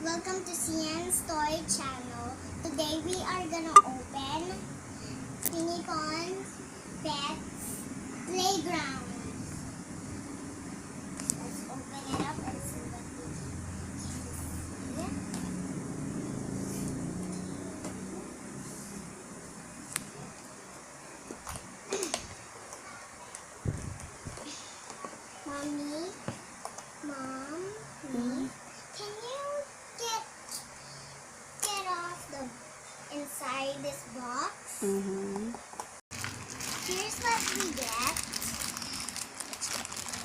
Welcome to CN's Toy Channel. Today we are gonna open Pinicon's Pets Playground. Let's open it up and see what we can see. Mom, can you get off the inside this box? Here's what we get.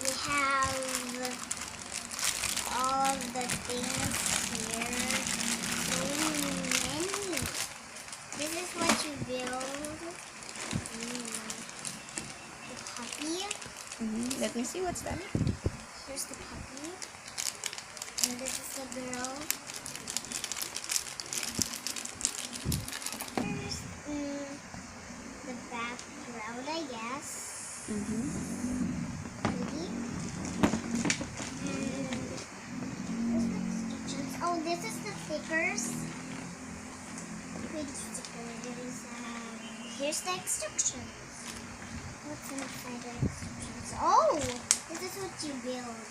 We have all of the things here. So many. This is what you build. The puppy. Let me see what's that. Here's the puppy. And this is the girl. Here's the background, I guess. Maybe. And here's the instructions. Oh, this is the stickers. Big stickers. Here's the instructions. What's inside the instructions? Oh, this is what you build.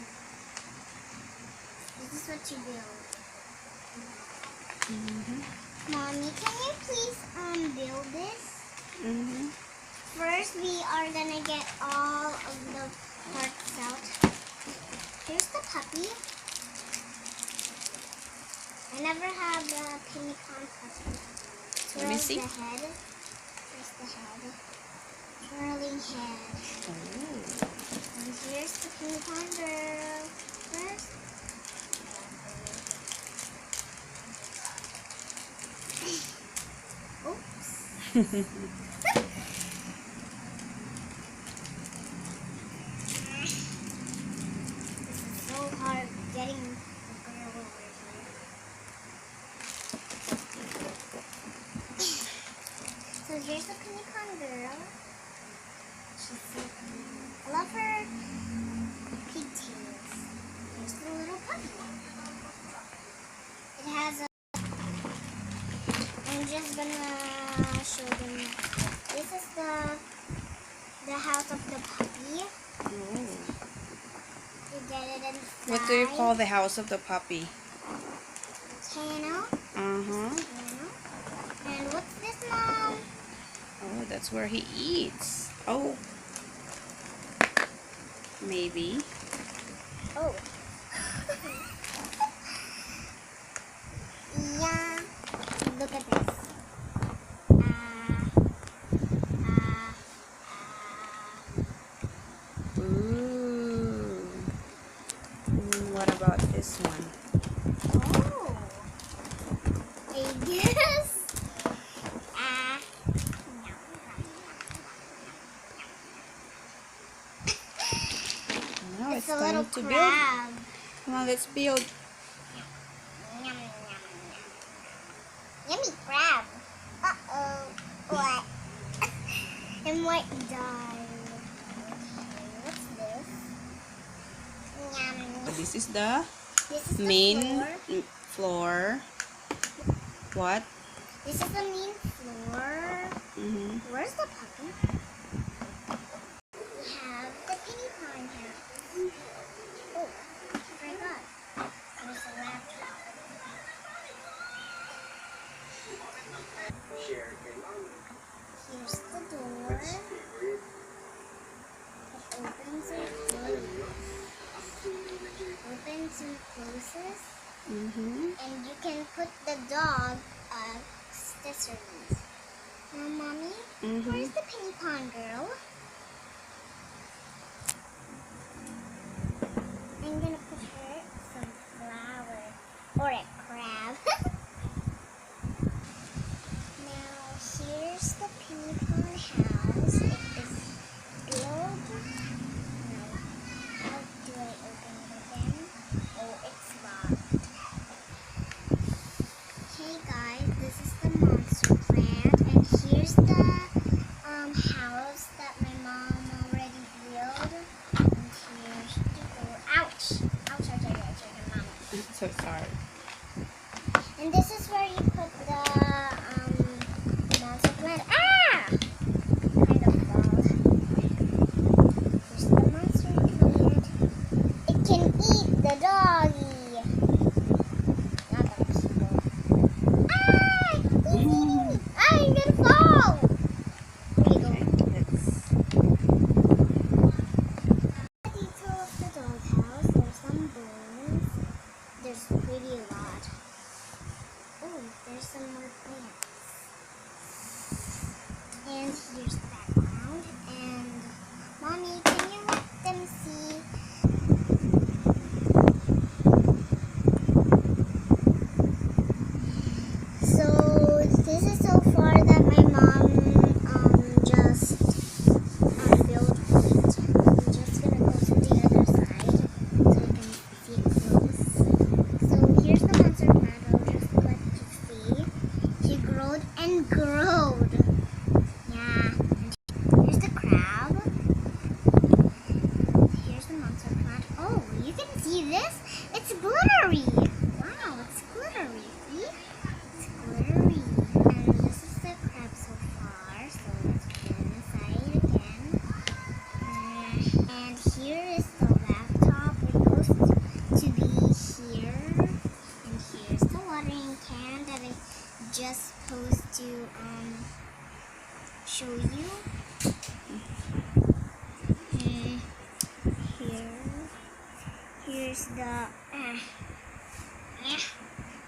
This is what you build. Mommy, can you please build this? First, we are gonna get all of the parts out. Here's the puppy. I never had a Pinicon puppy. Let me see. The head. Here's the head. Twirling head. And here's the Pinicon girl. First. Oops. This is so hard getting the girl over here. So here's the Pinicon girl. She's so cute. I love her pigtails. Here's the little puppy. It has a... I'm just gonna show them. This is the house of the puppy. You get it inside. What do you call the house of the puppy? Kennel. Uh-huh. And what's this, Mom? Oh, that's where he eats. Oh. Maybe. Oh. Yeah. Look at this. Ooh. What about this one? Oh. I guess. Now it's It's a little time to build. crab. Come on, let's build. Yum, yum, yum. Yummy crab. Uh-oh. What? It might die. Okay, what's this? Yum. This is the This is the main floor. floor. What? This is the main floor. Where's the puppy? We have the Pinicon house. Oh, I forgot. There's a laptop. Here's the door. It opens and closes. Opens and closes. And you can put the dog accessories. Now, Mommy, where's the Pinicon girl? I'm gonna put her some flour or a crab. Now, here's the Pinicon house. It is built. No. How do I open it again? Oh, it's locked. Hey guys, this is the monster plant, and here's the house that my mom already built. And here's the door. Ouch! Ouch, ouch, ouch, ouch, ouch, Mom. So sorry. And this is where you put the monster plant. Ah! Kind of fall. Here's the monster plant. It can eat the doggy. Not the people. Ah! He's eating me. Ah, I'm gonna fall. Here you go. Detail of the doghouse. There's some bones. There's pretty a lot. Oh, there's some more plants. And here's the background. And Mommy, can you let them see? So this is so far that my mom just filled wheat. I'm just gonna go to the other side so you can see it close. So here's the monster plant. I'll just let you see. He growed and growed. Yeah. Here's the crab. Here's the monster plant. Oh, you can see this? It's glittery. Wow, it's glittery. See? It's glittery. And this is the crab so far. So let's put it inside again. And here is the laptop. It goes to be here. And here's the watering can that I just supposed to show you.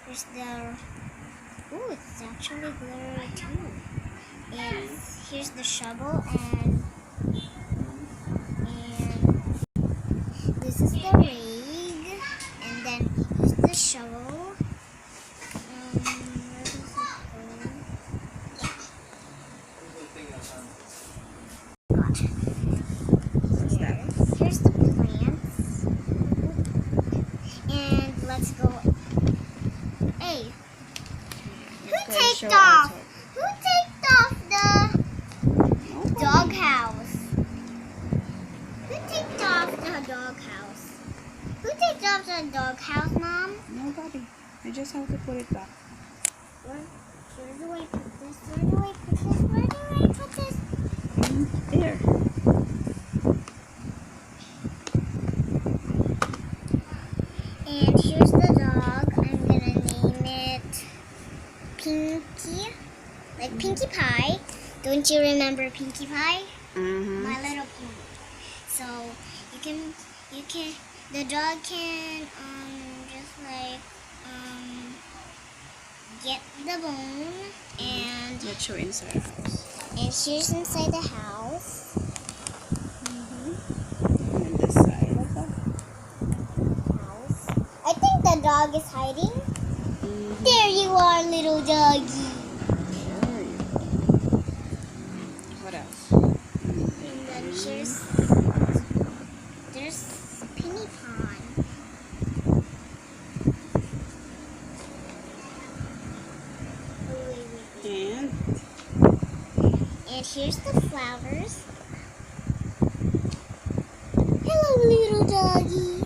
Here's the ooh, it's actually glittery too. Here's the shovel and this is the rig, and then here's the shovel. Where does it go? Gotcha. Here's the plants. And let's go. Hey, who taked off? Who taked off the doghouse? Who taked off the doghouse? Who taked off the doghouse, Mom? Nobody. I just have to put it back. Where do I put this? Where do I put this? Where do I put this? There. And here's the dog. I'm gonna name it Pinkie, like Pinkie Pie. Don't you remember Pinkie Pie? Mm-hmm. My little pony. So the dog can just like get the bone and Let's show inside the house. and here's inside the house. And then this side of the House. I think the dog is hiding. Mm-hmm. There you are, little doggy. There you go. What else? And then there's Penny Pond. And And here's the flowers. Hello, little doggy.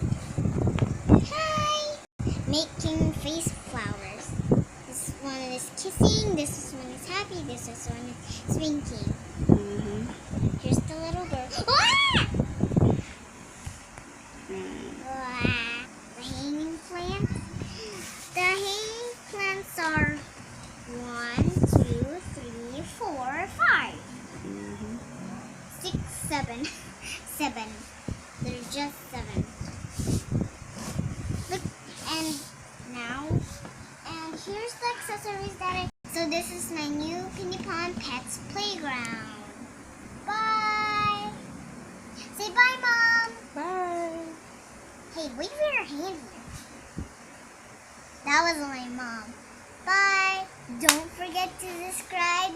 Hi. Making face flowers. This one is kissing. This one is happy. This one is swinging. mm-hmm. Here's the little girl. Ah! And Ah! The hanging plants. The hanging plants are 1, 2, 3, 4, 5, mm-hmm. 6, 7. 7. There's just 7. Look, and now, and here's the accessories that so this is my new Penny Pond Pets Playground. Bye! Say bye, Mom! Bye. Hey, wave your hand here. That was my mom. Bye! Don't forget to subscribe